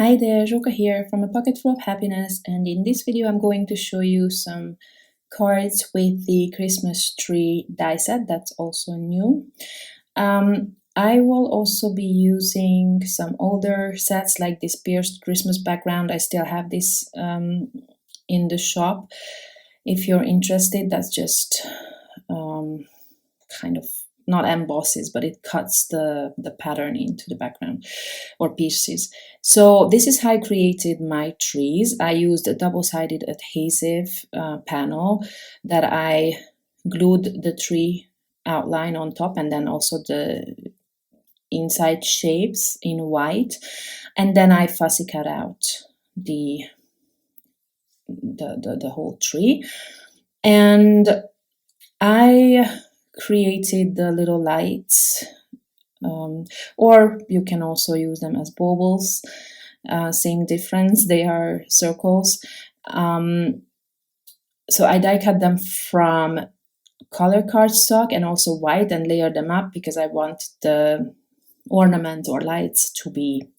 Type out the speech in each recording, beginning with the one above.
Hi there, Joka here from A Pocket Full of Happiness, and in this video I'm going to show you some cards with the Christmas tree die set that's also new. I will also be using some older sets like this pierced Christmas background. I still have this in the shop. If you're interested, that's just kind of not embosses, but it cuts the pattern into the background or pieces. So this is how I created my trees. I used a double-sided adhesive panel that I glued the tree outline on top and then also the inside shapes in white, and then I fussy cut out the whole tree, and I created the little lights, or you can also use them as baubles. Same difference, they are circles. So I die cut them from color cardstock and also white and layer them up because I want the ornament or lights to be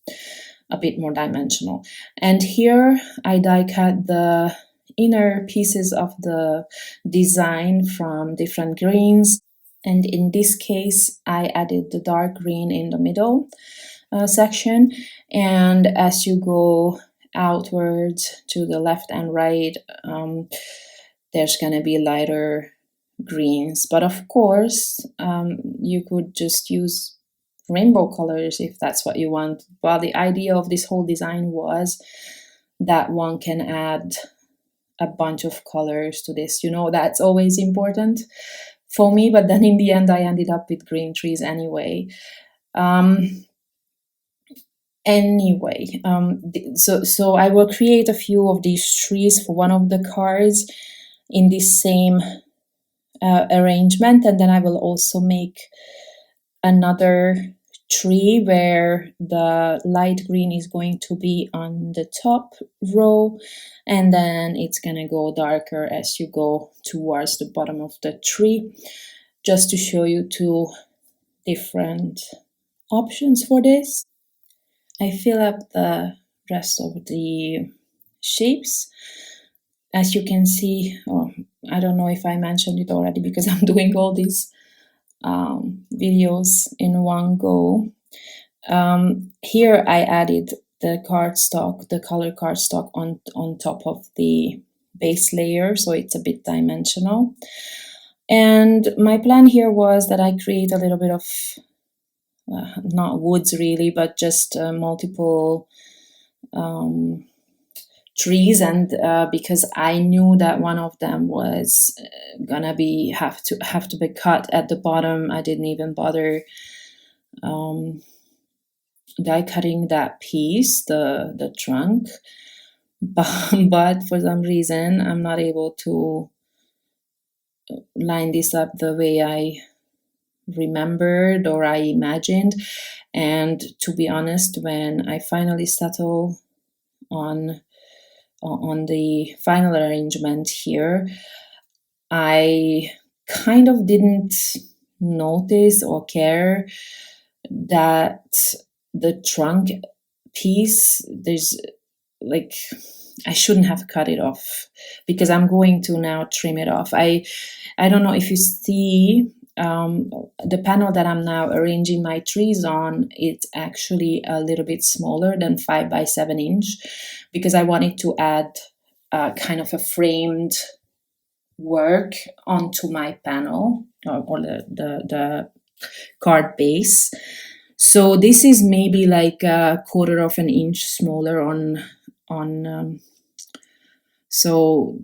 a bit more dimensional. And here I die cut the inner pieces of the design from different greens, and in this case I added the dark green in the middle section, and as you go outwards to the left and right, there's gonna be lighter greens, but of course you could just use rainbow colors if that's what you want. Well, the idea of this whole design was that one can add a bunch of colors to this. You know, that's always important for me, but then in the end I ended up with green trees anyway. So I will create a few of these trees for one of the cards in this same arrangement, and then I will also make another tree where the light green is going to be on the top row, and then it's gonna go darker as you go towards the bottom of the tree, just to show you two different options for this. I fill up the rest of the shapes. As you can see, I don't know if I mentioned it already because I'm doing all these videos in one go. Here I added the cardstock, the color cardstock on top of the base layer, so it's a bit dimensional. And my plan here was that I create a little bit of not woods really, but just multiple trees, and because I knew that one of them was gonna have to be cut at the bottom, I didn't even bother die cutting that piece, the trunk, but for some reason I'm not able to line this up the way I remembered or I imagined. And to be honest, when I finally settle on the final arrangement here, I kind of didn't notice or care that the trunk piece, there's like, I shouldn't have cut it off because I'm going to now trim it off. I don't know if you see the panel that I'm now arranging my trees on, it's actually a little bit smaller than 5 by 7 inch because I wanted to add kind of a framed work onto my panel or the card base. So this is maybe like a 1/4 of an inch smaller on so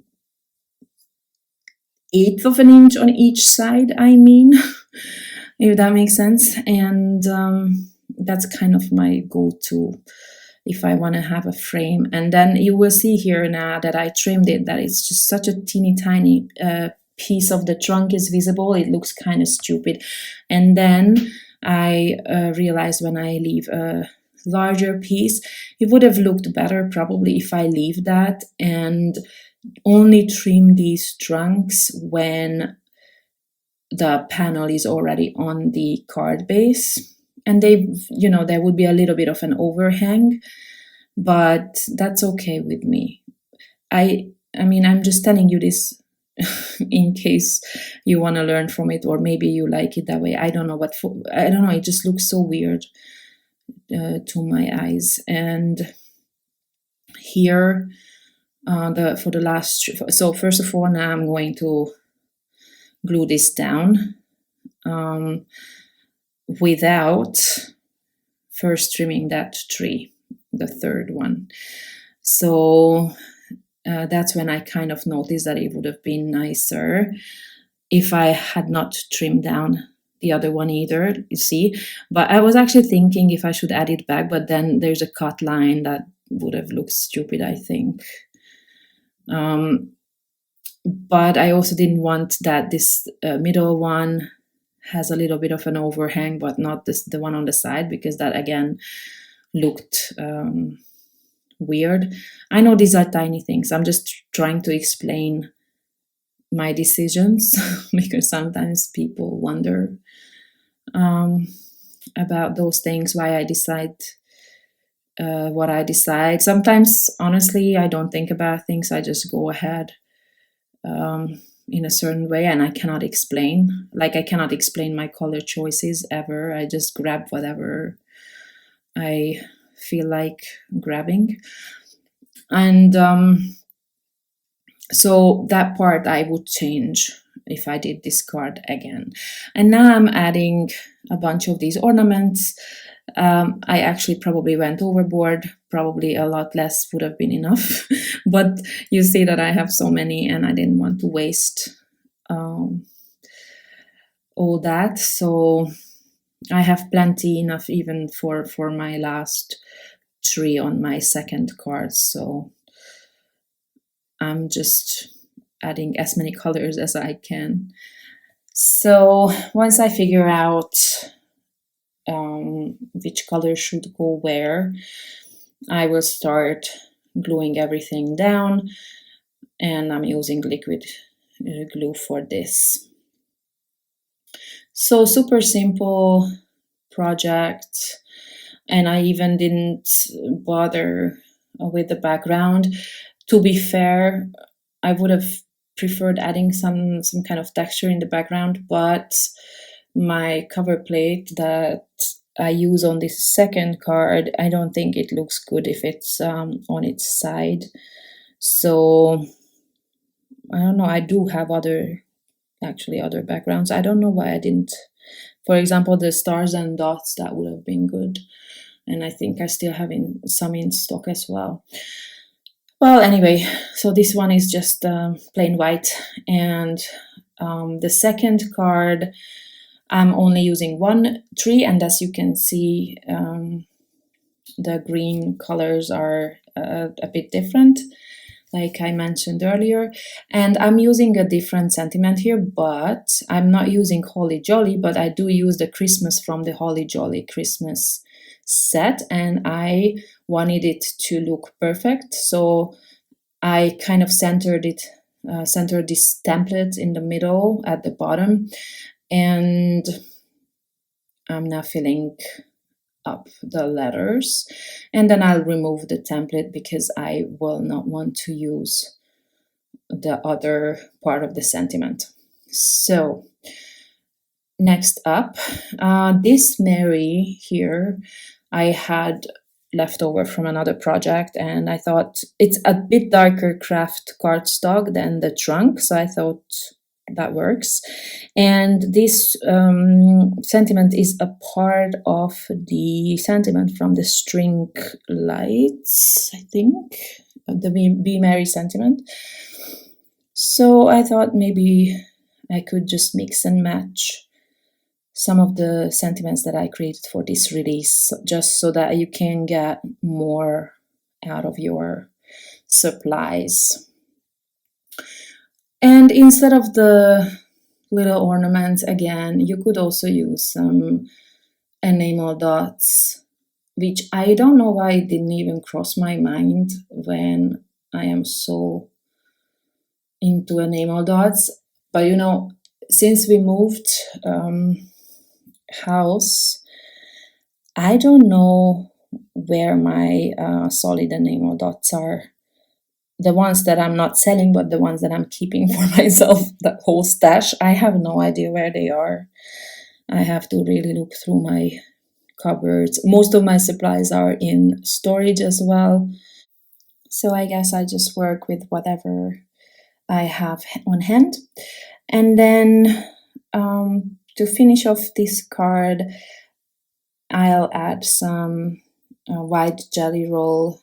1/8 of an inch on each side, I mean, if that makes sense. And that's kind of my go-to if I want to have a frame. And then you will see here now that I trimmed it, that it's just such a teeny tiny piece of the trunk is visible. It looks kind of stupid. And then I realized when I leave a larger piece, it would have looked better probably if I leave that and only trim these trunks when the panel is already on the card base, and they, you know, there would be a little bit of an overhang but that's okay with me. I mean, I'm just telling you this in case you want to learn from it, or maybe you like it that way. I don't know, but I don't know. It just looks so weird to my eyes. And here, the for the last. So first of all, now I'm going to glue this down without first trimming that tree, the third one. So that's when I kind of noticed that it would have been nicer if I had not trimmed down the other one either, you see. But I was actually thinking if I should add it back, but then there's a cut line that would have looked stupid, I think. But I also didn't want that this middle one has a little bit of an overhang, but not the one on the side, because that again looked weird. I know these are tiny things. I'm just trying to explain my decisions because sometimes people wonder about those things, why I decide what I decide. Sometimes, honestly, I don't think about things. I just go ahead in a certain way, and I cannot explain. Like, I cannot explain my color choices ever. I just grab whatever I feel like grabbing. And so that part I would change if I did this card again. And now I'm adding a bunch of these ornaments. I actually probably went overboard. Probably a lot less would have been enough. But you see that I have so many and I didn't want to waste all that. So I have plenty enough even for my last tree on my second card. So I'm just adding as many colors as I can. So once I figure out which color should go where, I will start gluing everything down, and I'm using liquid glue for this. So super simple project, and I even didn't bother with the background. To be fair, I would have preferred adding some kind of texture in the background, but my cover plate that I use on this second card, I don't think it looks good if it's on its side. So I don't know. I do have other backgrounds. I don't know why I didn't. For example, the stars and dots, that would have been good. And I think I still have some in stock as well. Well, anyway, so this one is just plain white. And the second card, I'm only using one tree. And as you can see, the green colors are a bit different, like I mentioned earlier. And I'm using a different sentiment here, but I'm not using Holly Jolly, but I do use the Christmas from the Holly Jolly Christmas set, and I wanted it to look perfect. So I kind of centered this template in the middle at the bottom, and I'm now filling up the letters, and then I'll remove the template because I will not want to use the other part of the sentiment. So next up, this Mary here I had left over from another project, and I thought it's a bit darker craft cardstock than the trunk, so I thought that works. And this sentiment is a part of the sentiment from the String Lights, I think, the Be Merry sentiment. So I thought maybe I could just mix and match some of the sentiments that I created for this release, just so that you can get more out of your supplies. And instead of the little ornaments, again, you could also use some enamel dots, which I don't know why it didn't even cross my mind when I am so into enamel dots. But you know, since we moved house, I don't know where my solid enamel dots are. The ones that I'm not selling, but the ones that I'm keeping for myself, the whole stash, I have no idea where they are. I have to really look through my cupboards. Most of my supplies are in storage as well. So I guess I just work with whatever I have on hand. And then to finish off this card, I'll add some white jelly roll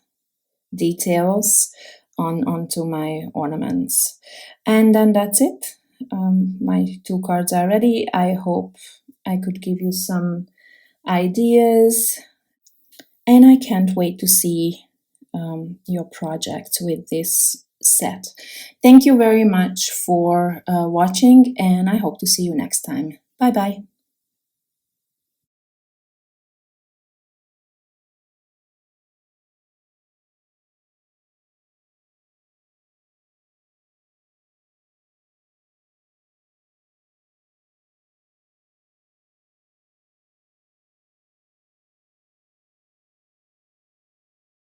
details onto my ornaments. And then that's it. My 2 cards are ready. I hope I could give you some ideas, and I can't wait to see your project with this set. Thank you very much for watching, and I hope to see you next time. Bye bye.